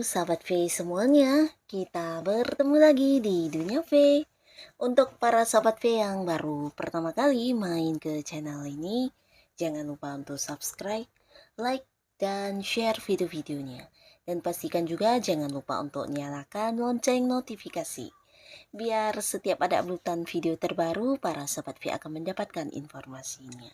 sahabat V semuanya, kita bertemu lagi di Dunia V. Untuk para sahabat V yang baru pertama kali main ke channel ini, jangan lupa untuk subscribe, like, dan share video-videonya. Dan pastikan juga jangan lupa untuk nyalakan lonceng notifikasi. Biar setiap ada uploadan video terbaru, para sahabat V akan mendapatkan informasinya.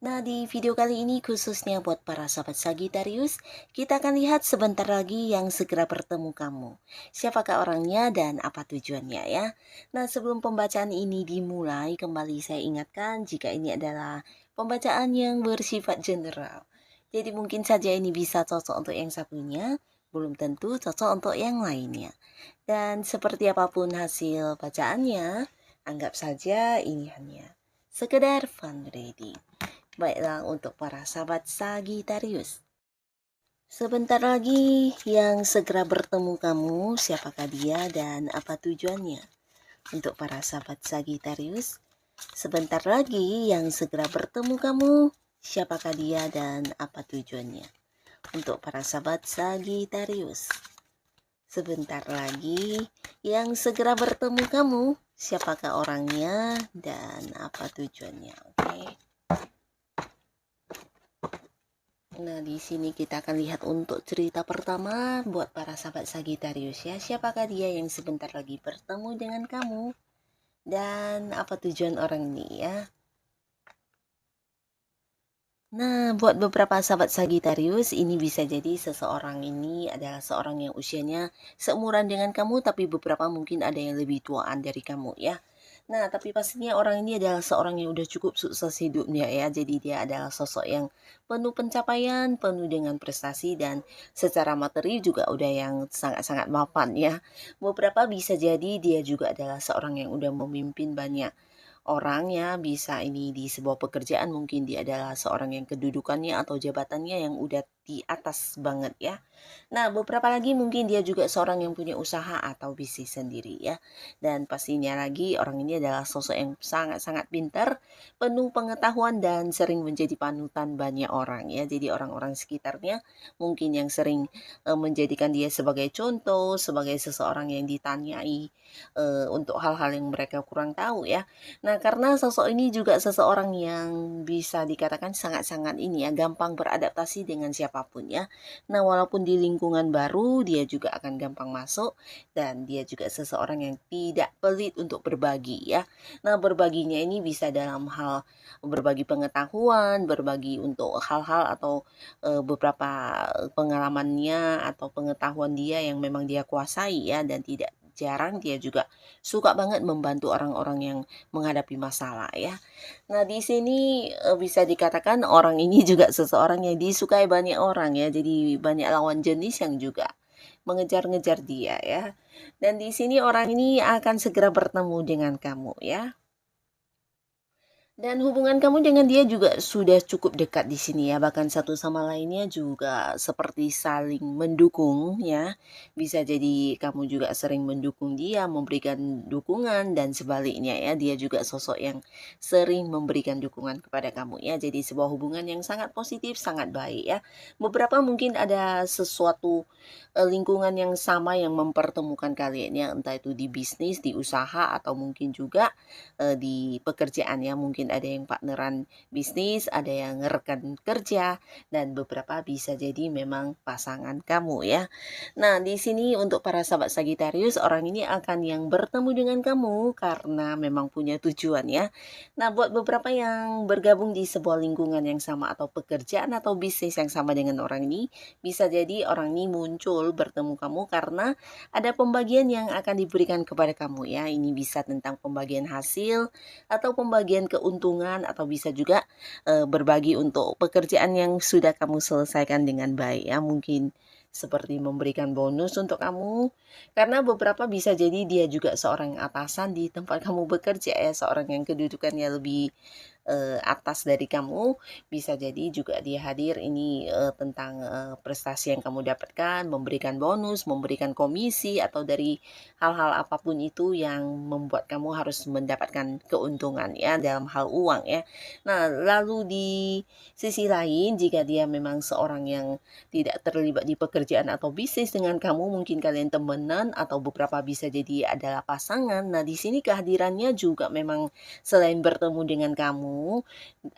Nah, di video kali ini khususnya buat para sahabat Sagittarius, kita akan lihat sebentar lagi yang segera bertemu kamu. Siapakah orangnya dan apa tujuannya ya? Nah, sebelum pembacaan ini dimulai, kembali saya ingatkan jika ini adalah pembacaan yang bersifat general. Jadi mungkin saja ini bisa cocok untuk yang satunya, belum tentu cocok untuk yang lainnya. Dan seperti apapun hasil bacaannya, anggap saja ini hanya sekedar fun reading. Baiklah untuk para sahabat Sagittarius. Sebentar lagi yang segera bertemu kamu, siapakah dia dan apa tujuannya? Untuk para sahabat Sagittarius, sebentar lagi yang segera bertemu kamu, siapakah dia dan apa tujuannya? Untuk para sahabat Sagittarius, sebentar lagi yang segera bertemu kamu, siapakah orangnya dan apa tujuannya? Oke. Nah, di sini kita akan lihat untuk cerita pertama buat para sahabat Sagittarius ya. Siapakah dia yang sebentar lagi bertemu dengan kamu? Dan apa tujuan orang ini ya? Nah, buat beberapa sahabat Sagittarius, ini bisa jadi seseorang ini adalah seorang yang usianya seumuran dengan kamu, tapi beberapa mungkin ada yang lebih tuaan dari kamu ya. Nah, tapi pastinya orang ini adalah seorang yang udah cukup sukses hidupnya ya. Jadi dia adalah sosok yang penuh pencapaian, penuh dengan prestasi, dan secara materi juga udah yang sangat-sangat mapan ya. Beberapa bisa jadi dia juga adalah seorang yang udah memimpin banyak orang ya, bisa ini di sebuah pekerjaan mungkin dia adalah seorang yang kedudukannya atau jabatannya yang udah di atas banget ya. Nah, beberapa lagi mungkin dia juga seorang yang punya usaha atau bisnis sendiri ya. Dan pastinya lagi orang ini adalah sosok yang sangat-sangat pintar, penuh pengetahuan dan sering menjadi panutan banyak orang ya. Jadi orang-orang sekitarnya mungkin yang sering menjadikan dia sebagai contoh, sebagai seseorang yang ditanyai untuk hal-hal yang mereka kurang tahu ya. Nah, karena sosok ini juga seseorang yang bisa dikatakan sangat-sangat ini ya, gampang beradaptasi dengan siapapun ya. Nah, walaupun di lingkungan baru, dia juga akan gampang masuk dan dia juga seseorang yang tidak pelit untuk berbagi ya. Nah, berbaginya ini bisa dalam hal berbagi pengetahuan, berbagi untuk hal-hal atau beberapa pengalamannya atau pengetahuan dia yang memang dia kuasai ya, dan tidak jarang dia juga suka banget membantu orang-orang yang menghadapi masalah ya. Nah, di sini bisa dikatakan orang ini juga seseorang yang disukai banyak orang ya. Jadi banyak lawan jenis yang juga mengejar-ngejar dia ya. Dan di sini orang ini akan segera bertemu dengan kamu ya. Dan hubungan kamu dengan dia juga sudah cukup dekat di sini ya, bahkan satu sama lainnya juga seperti saling mendukung ya. Bisa jadi kamu juga sering mendukung dia, memberikan dukungan dan sebaliknya ya. Dia juga sosok yang sering memberikan dukungan kepada kamu ya. Jadi sebuah hubungan yang sangat positif, sangat baik ya. Beberapa mungkin ada sesuatu lingkungan yang sama yang mempertemukan kalian ya, entah itu di bisnis, di usaha atau mungkin juga di pekerjaan ya. Mungkin ada yang partneran bisnis, ada yang rekan kerja, dan beberapa bisa jadi memang pasangan kamu ya. Nah, di sini untuk para sahabat Sagittarius, orang ini akan yang bertemu dengan kamu karena memang punya tujuan ya. Nah, buat beberapa yang bergabung di sebuah lingkungan yang sama atau pekerjaan atau bisnis yang sama dengan orang ini, bisa jadi orang ini muncul bertemu kamu karena ada pembagian yang akan diberikan kepada kamu ya. Ini bisa tentang pembagian hasil atau pembagian keuntungan, atau bisa juga berbagi untuk pekerjaan yang sudah kamu selesaikan dengan baik ya. Mungkin seperti memberikan bonus untuk kamu, karena beberapa bisa jadi dia juga seorang atasan di tempat kamu bekerja ya, seorang yang kedudukannya lebih atas dari kamu, bisa jadi juga dia hadir ini, tentang, prestasi yang kamu dapatkan, memberikan bonus, memberikan komisi, atau dari hal-hal apapun itu yang membuat kamu harus mendapatkan keuntungan ya, dalam hal uang ya. Nah, lalu di sisi lain, jika dia memang seorang yang tidak terlibat di pekerjaan atau bisnis dengan kamu, mungkin kalian temenan atau beberapa bisa jadi adalah pasangan. Nah, di sini kehadirannya juga memang selain bertemu dengan kamu,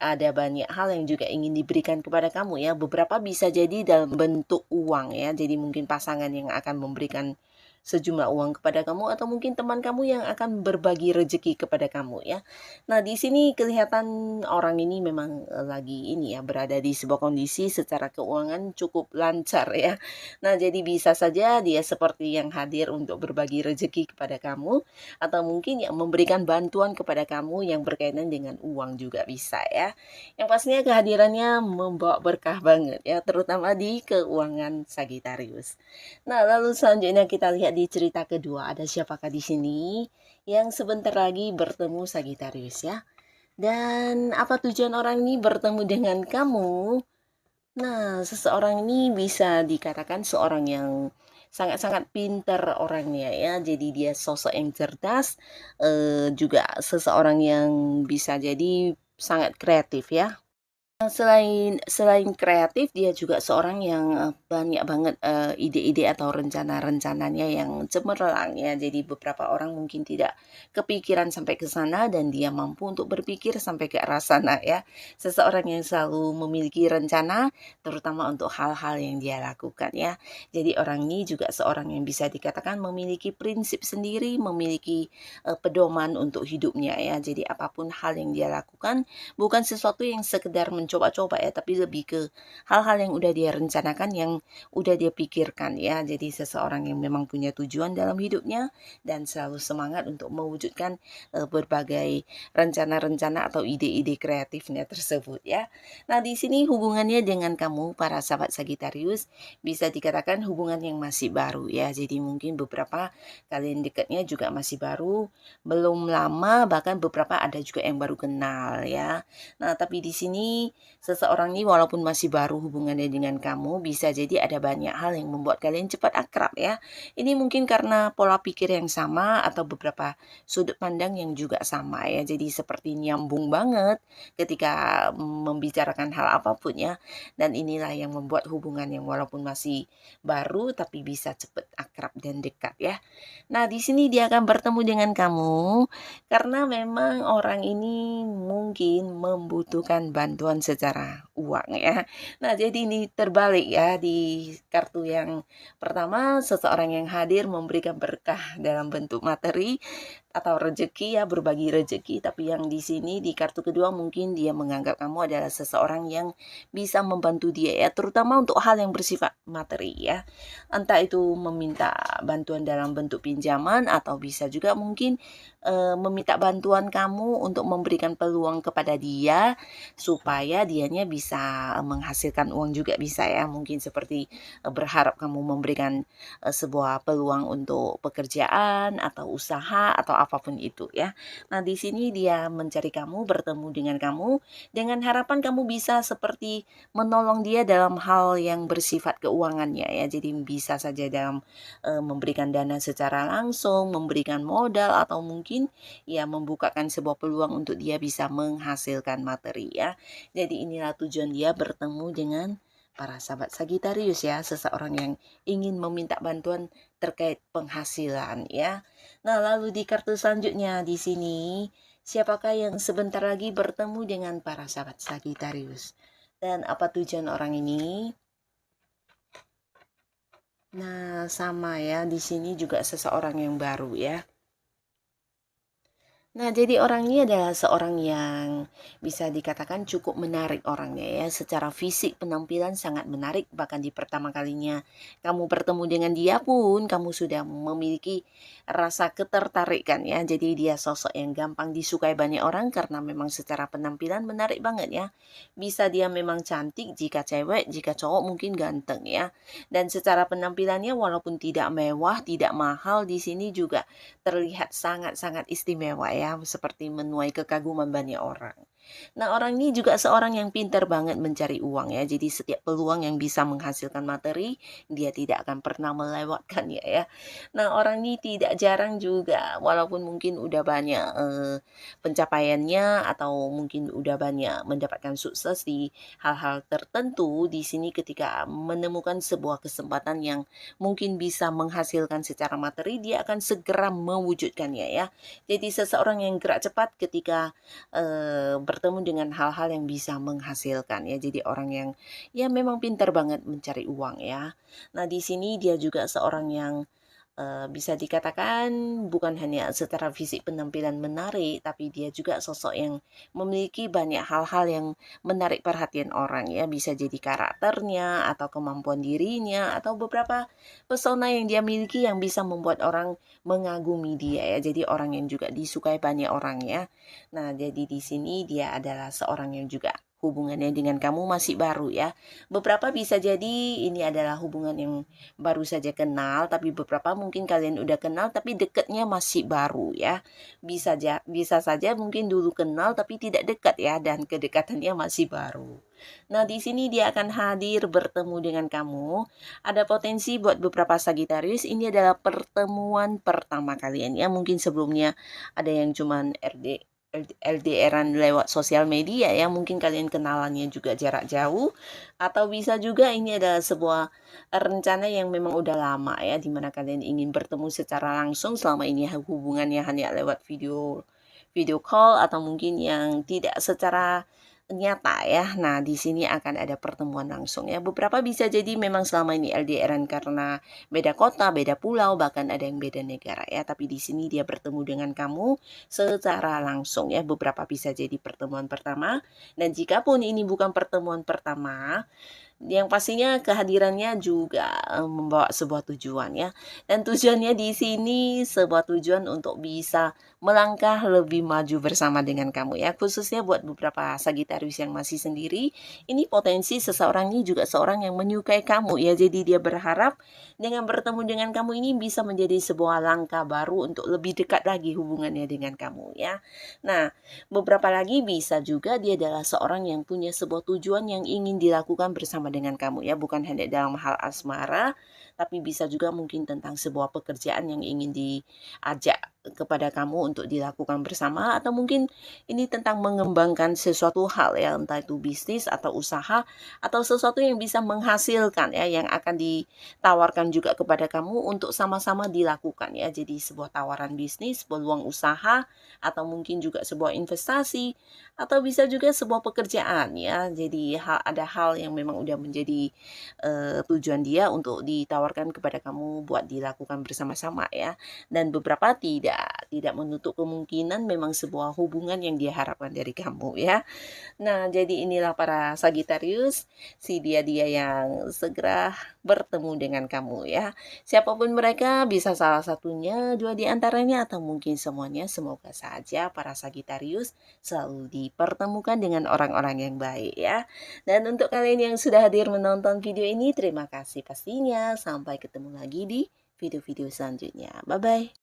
ada banyak hal yang juga ingin diberikan kepada kamu ya. Beberapa bisa jadi dalam bentuk uang ya. Jadi mungkin pasangan yang akan memberikan sejumlah uang kepada kamu atau mungkin teman kamu yang akan berbagi rezeki kepada kamu ya. Nah, di sini kelihatan orang ini memang lagi ini ya berada di sebuah kondisi secara keuangan cukup lancar ya. Nah, jadi bisa saja dia seperti yang hadir untuk berbagi rezeki kepada kamu atau mungkin yang memberikan bantuan kepada kamu yang berkaitan dengan uang juga bisa ya. Yang pastinya kehadirannya membawa berkah banget ya, terutama di keuangan Sagittarius. Nah, lalu selanjutnya kita lihat di cerita kedua, ada siapakah di sini yang sebentar lagi bertemu Sagittarius ya. Dan apa tujuan orang ini bertemu dengan kamu? Nah, seseorang ini bisa dikatakan seorang yang sangat-sangat pintar orangnya ya. Jadi dia sosok yang cerdas, juga seseorang yang bisa jadi sangat kreatif ya. Selain selain kreatif, dia juga seorang yang, banyak banget, ide-ide atau rencana-rencananya yang cemerlang ya. Jadi beberapa orang mungkin tidak kepikiran sampai ke sana dan dia mampu untuk berpikir sampai ke arah sana ya. Seseorang yang selalu memiliki rencana, terutama untuk hal-hal yang dia lakukan ya. Jadi orang ini juga seorang yang bisa dikatakan memiliki prinsip sendiri, memiliki, pedoman untuk hidupnya ya. Jadi apapun hal yang dia lakukan, bukan sesuatu yang sekedar mencoba-coba ya, tapi lebih ke hal-hal yang udah dia rencanakan, yang udah dia pikirkan ya. Jadi seseorang yang memang punya tujuan dalam hidupnya dan selalu semangat untuk mewujudkan berbagai rencana-rencana atau ide-ide kreatifnya tersebut ya. Nah, di sini hubungannya dengan kamu para sahabat Sagittarius bisa dikatakan hubungan yang masih baru ya. Jadi mungkin beberapa kalian dekatnya juga masih baru, belum lama, bahkan beberapa ada juga yang baru kenal ya. Nah, tapi di sini seseorang ini walaupun masih baru hubungannya dengan kamu, bisa jadi ada banyak hal yang membuat kalian cepat akrab ya. Ini mungkin karena pola pikir yang sama atau beberapa sudut pandang yang juga sama ya. Jadi seperti nyambung banget ketika membicarakan hal apapun ya. Dan inilah yang membuat hubungan yang walaupun masih baru tapi bisa cepat akrab dan dekat ya. Nah, di sini dia akan bertemu dengan kamu karena memang orang ini mungkin membutuhkan bantuan secara uang ya. Nah, jadi ini terbalik ya di kartu yang pertama, seseorang yang hadir memberikan berkah dalam bentuk materi atau rezeki ya, berbagi rezeki. Tapi yang di sini di kartu kedua mungkin dia menganggap kamu adalah seseorang yang bisa membantu dia ya, terutama untuk hal yang bersifat materi ya. Entah itu meminta bantuan dalam bentuk pinjaman atau bisa juga mungkin meminta bantuan kamu untuk memberikan peluang kepada dia supaya dianya bisa menghasilkan uang juga bisa ya. Mungkin seperti berharap kamu memberikan sebuah peluang untuk pekerjaan atau usaha atau apapun itu ya. Nah, di sini dia mencari kamu, bertemu dengan kamu dengan harapan kamu bisa seperti menolong dia dalam hal yang bersifat keuangannya ya. Jadi bisa saja dalam memberikan dana secara langsung, memberikan modal atau mungkin ya membukakan sebuah peluang untuk dia bisa menghasilkan materi ya. Jadi inilah tujuan dia bertemu dengan para sahabat Sagittarius ya, seseorang yang ingin meminta bantuan terkait penghasilan ya. Nah, lalu di kartu selanjutnya di sini, siapakah yang sebentar lagi bertemu dengan para sahabat Sagittarius? Dan apa tujuan orang ini? Nah, sama ya, di sini juga seseorang yang baru ya. Nah, jadi orang ini adalah seorang yang bisa dikatakan cukup menarik orangnya ya. Secara fisik penampilan sangat menarik, bahkan di pertama kalinya kamu bertemu dengan dia pun kamu sudah memiliki rasa ketertarikan ya. Jadi dia sosok yang gampang disukai banyak orang karena memang secara penampilan menarik banget ya. Bisa dia memang cantik jika cewek, jika cowok mungkin ganteng ya. Dan secara penampilannya walaupun tidak mewah, tidak mahal, di sini juga terlihat sangat-sangat istimewa ya, seperti menuai kekaguman banyak orang. Nah, orang ini juga seorang yang pintar banget mencari uang ya. Jadi setiap peluang yang bisa menghasilkan materi, dia tidak akan pernah melewatkannya ya. Nah, orang ini tidak jarang juga walaupun mungkin udah banyak pencapaiannya atau mungkin udah banyak mendapatkan sukses di hal-hal tertentu, di sini ketika menemukan sebuah kesempatan yang mungkin bisa menghasilkan secara materi, dia akan segera mewujudkannya ya. Jadi seseorang yang gerak cepat ketika bertemu dengan hal-hal yang bisa menghasilkan ya. Jadi orang yang ya memang pintar banget mencari uang ya. Nah, di sini dia juga seorang yang bisa dikatakan bukan hanya secara fisik penampilan menarik, tapi dia juga sosok yang memiliki banyak hal-hal yang menarik perhatian orang ya. Bisa jadi karakternya atau kemampuan dirinya atau beberapa pesona yang dia miliki yang bisa membuat orang mengagumi dia ya. Jadi orang yang juga disukai banyak orang ya. Nah, jadi di sini dia adalah seorang yang juga hubungannya dengan kamu masih baru ya. Beberapa bisa jadi ini adalah hubungan yang baru saja kenal, tapi beberapa mungkin kalian udah kenal tapi dekatnya masih baru ya. Bisa saja mungkin dulu kenal tapi tidak dekat ya dan kedekatannya masih baru. Nah, di sini dia akan hadir bertemu dengan kamu. Ada potensi buat beberapa Sagitarius ini adalah pertemuan pertama kalian ya. Mungkin sebelumnya ada yang cuman LDR-an lewat sosial media ya, mungkin kalian kenalannya juga jarak jauh, atau bisa juga ini adalah sebuah rencana yang memang udah lama ya, dimana kalian ingin bertemu secara langsung, selama ini hubungannya hanya lewat video video call atau mungkin yang tidak secara nyata ya. Nah, di sini akan ada pertemuan langsung ya. Beberapa bisa jadi memang selama ini LDR-an karena beda kota, beda pulau, bahkan ada yang beda negara ya. Tapi di sini dia bertemu dengan kamu secara langsung ya. Beberapa bisa jadi pertemuan pertama. Dan jika pun ini bukan pertemuan pertama, yang pastinya kehadirannya juga membawa sebuah tujuan ya. Dan tujuannya di sini sebuah tujuan untuk bisa melangkah lebih maju bersama dengan kamu ya. Khususnya buat beberapa Sagitarius yang masih sendiri, ini potensi seseorang ini juga seorang yang menyukai kamu ya. Jadi dia berharap dengan bertemu dengan kamu ini bisa menjadi sebuah langkah baru untuk lebih dekat lagi hubungannya dengan kamu ya. Nah, beberapa lagi bisa juga dia adalah seorang yang punya sebuah tujuan yang ingin dilakukan bersama dengan kamu ya, bukan hanya dalam hal asmara, tapi bisa juga mungkin tentang sebuah pekerjaan yang ingin diajak kepada kamu untuk dilakukan bersama, atau mungkin ini tentang mengembangkan sesuatu hal ya, entah itu bisnis atau usaha atau sesuatu yang bisa menghasilkan ya, yang akan ditawarkan juga kepada kamu untuk sama-sama dilakukan ya. Jadi sebuah tawaran bisnis, peluang usaha, atau mungkin juga sebuah investasi, atau bisa juga sebuah pekerjaan ya. Jadi ada hal yang memang udah menjadi tujuan dia untuk ditawarkan kepada kamu buat dilakukan bersama-sama ya. Dan beberapa tidak menutup kemungkinan memang sebuah hubungan yang dia harapkan dari kamu ya. Nah, jadi inilah para Sagitarius, si dia-dia yang segera bertemu dengan kamu ya. Siapapun mereka, bisa salah satunya, dua di antaranya, atau mungkin semuanya. Semoga saja para Sagitarius selalu dipertemukan dengan orang-orang yang baik ya. Dan untuk kalian yang sudah hadir menonton video ini, terima kasih pastinya. Sampai ketemu lagi di video-video selanjutnya. Bye-bye.